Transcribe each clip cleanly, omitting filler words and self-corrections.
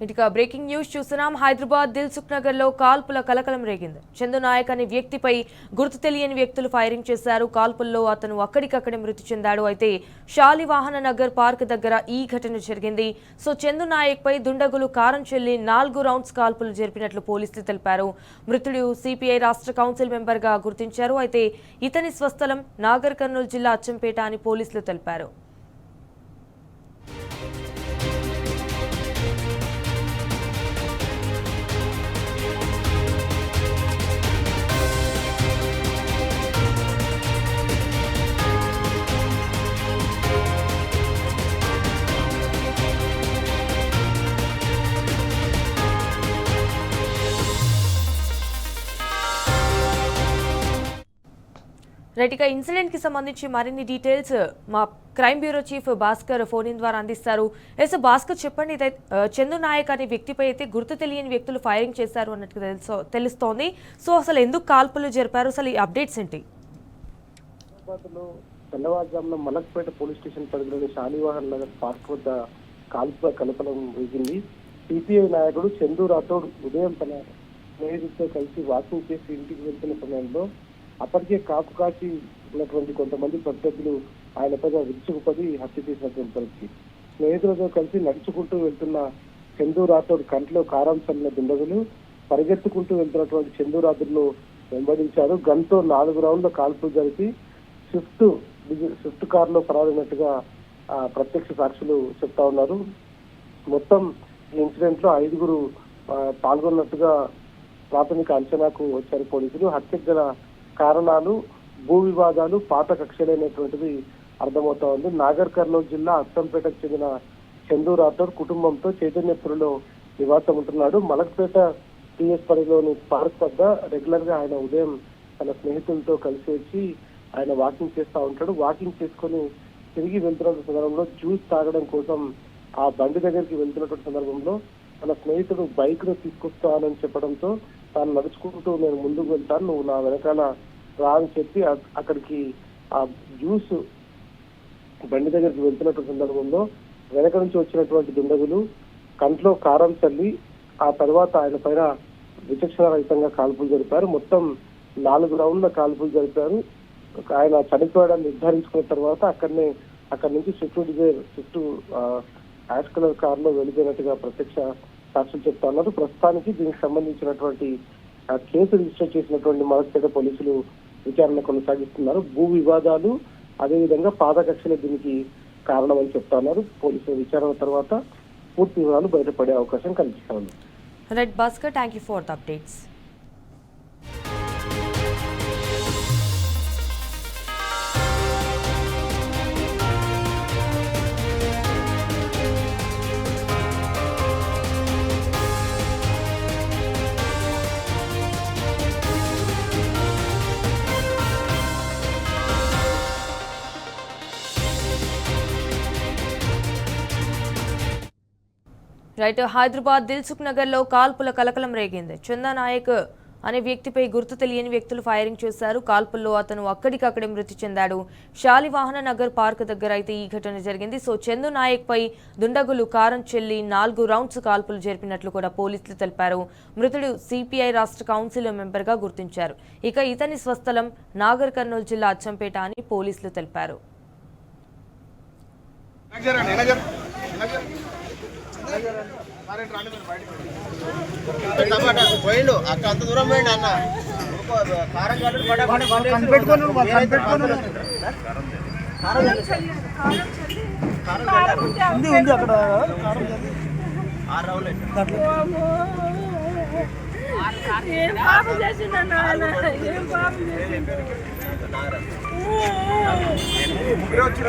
ఇటుక breaking news చూస్తున్నాం. హైదరాబాద్ దిల్సుఖ్ నగర్ లో కాల్పుల కలకలం రేగింది. చందు నాయక్ అనే వ్యక్తిపై గుర్తు తెలియని వ్యక్తులు ఫైరింగ్ చేశారు. కాల్పుల్లో అతను అక్కడికక్కడే మృతి చెందాడు. అయితే శాలివాహన నగర్ పార్క్ దగ్గర ఈ ఘటన జరిగింది. సో చందు నాయక్ పై దుండగులు కారం చెల్లి 4 రౌండ్స్ కాల్పులు జరిపినట్లు పోలీసులు తెలిపారు. మృతుడు సిపిఐ రాష్ట్ర కౌన్సిల్ మెంబర్ గా గుర్తించారు. అయితే ఇతని స్వస్థలం నాగర్ కర్నూలు జిల్లా అచ్చంపేట అని పోలీసులు తెలిపారు. రైట్, ఇక ఇన్సిడెంట్ కి సంబంధించి మరిన్ని డీటెయిల్స్ మా crime bureau chief Bhaskar phone in ద్వారా అందిస్తారు. ఎస్ భాస్కర్, చెప్పండి. చందు నాయక్ అనే వ్యక్తిపై అయితే గుర్తు తెలియని వ్యక్తులు ఫైరింగ్ చేశారు అన్నట్టు తెలుస్తోంది. సో అసలు ఎందుకు కాల్పులు జరిపారు, అసలు ఈ అప్డేట్స్ ఏంటి? తెల్లవారుజామున మలక్పేట పోలీస్ స్టేషన్ పరిధిలోని శాలివాహన్ నగర్ పార్క్ వద్ద కాల్పుల కలపలం రేగింది. సిపిఐ నాయకుడు చందు రాథోడ్ ఉదయం తన స్నేహితులతో కలిసి వాకింగ్ చేసి ఇంటికి వెళ్తున్న సమయంలో అప్పటికే కాపు కాచి ఉన్నటువంటి కొంతమంది ప్రత్యర్థులు ఆయనపై విరుచుకుపడి హత్య చేసినటువంటి పరిస్థితి. స్నేహితులతో కలిసి నడుచుకుంటూ వెళ్తున్న చందు రాథోడ్ కంట్లో కారం చల్లిన దుండగులు పరిగెత్తుకుంటూ వెళ్తున్నటువంటి చందు రాథోడ్ను వెంబడించారు. గన్తో 4 రౌండ్ల కాల్పులు జరిపి స్విఫ్ట్ కారులో పరారైనట్టుగా ప్రత్యక్ష సాక్షులు చెప్తా ఉన్నారు. మొత్తం ఈ ఇన్సిడెంట్ లో 5గురు పాల్గొన్నట్టుగా ప్రాథమిక అంచనాకు వచ్చారు పోలీసులు. హత్యకు గల కారణాలు భూ వివాదాలు, పాత కక్షలైనటువంటిది అర్థమవుతా ఉంది. నాగర్ కర్నూలు జిల్లా అచ్చంపేటకు చెందిన చందు రాథోడ్ కుటుంబంతో చైతన్యపురిలో నివాసం ఉంటున్నాడు. మలక్పేట టీఎస్ పరిధిలోని పార్క్ వద్ద రెగ్యులర్ గా ఆయన ఉదయం తన స్నేహితులతో కలిసి వచ్చి ఆయన వాకింగ్ చేస్తూ ఉంటాడు. వాకింగ్ చేసుకుని తిరిగి వెళ్తున్న సందర్భంలో జ్యూస్ తాగడం కోసం ఆ బండి దగ్గరికి వెళ్తున్నటువంటి సందర్భంలో తన స్నేహితుడు బైక్ ను తీసుకొస్తానని చెప్పడంతో తాను నడుచుకుంటూ నేను ముందుకు వెళ్తాను, నువ్వు నా వెనకాల రా అని చెప్పి అక్కడికి ఆ జ్యూస్ బండి దగ్గరికి వెళ్తున్నటువంటి సందర్భంలో వెనక నుంచి వచ్చినటువంటి దుండగులు కంట్లో కారం చల్లి ఆ తర్వాత ఆయన పైన విచక్షణ రహితంగా కాల్పులు జరిపారు. మొత్తం 4 రౌండ్ల కాల్పులు జరిపారు. ఆయన చనిపోయాడని నిర్ధారించుకున్న తర్వాత అక్కడి నుంచి స్విఫ్ట్ యాష్ కలర్ కారులో వెళ్ళిపోయినట్టుగా ప్రత్యక్ష సాక్షులు చెప్తా ఉన్నారు. ప్రస్తుతానికి దీనికి సంబంధించినటువంటి కేసు రిజిస్టర్ చేసినటువంటి మలక్పేట పోలీసులు విచారణ కొనసాగిస్తున్నారు. భూ వివాదాలు అదేవిధంగా పాత కక్షలే దీనికి కారణమని చెప్తా ఉన్నారు. పోలీసుల విచారణ తర్వాత పూర్తి వివరాలు బయటపడే అవకాశం కనిపిస్తా ఉంది. Right Bhaskar, thank you for the updates. Right, Hyderabad Dilsukh Nagar లో కాల్పుల కలకలం రేగింది. చందు నాయక్ అనే వ్యక్తిపై గుర్తు తెలియని వ్యక్తులు ఫైరింగ్ చేశారు. కాల్పుల్లో అతను అక్కడికక్కడే మృతి చెందాడు. శాలివాహన నగర్ పార్క్ దగ్గర అయితే ఈ ఘటన జరిగింది. సో చందు నాయక్ పై దుండగులు కారం చెల్లి 4 రౌండ్స్ కాల్పులు జరిపినట్లు కూడా పోలీసులు తెలిపారు. మృతుడు సిపిఐ రాష్ట్ర కౌన్సిల్ మెంబర్ గా గుర్తించారు. ఇక ఇతని స్వస్థలం నాగర్ కర్నూలు జిల్లా అచ్చంపేట అని పోలీసులు తెలిపారు. పోయిండు అక్క అంత దూరం పోయిండు అన్న ఉంది అక్కడ 6 రౌండ్లు ముగ్గురే వచ్చిన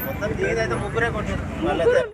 మొత్తం తీగైతే ముగ్గురే కొట్టారు.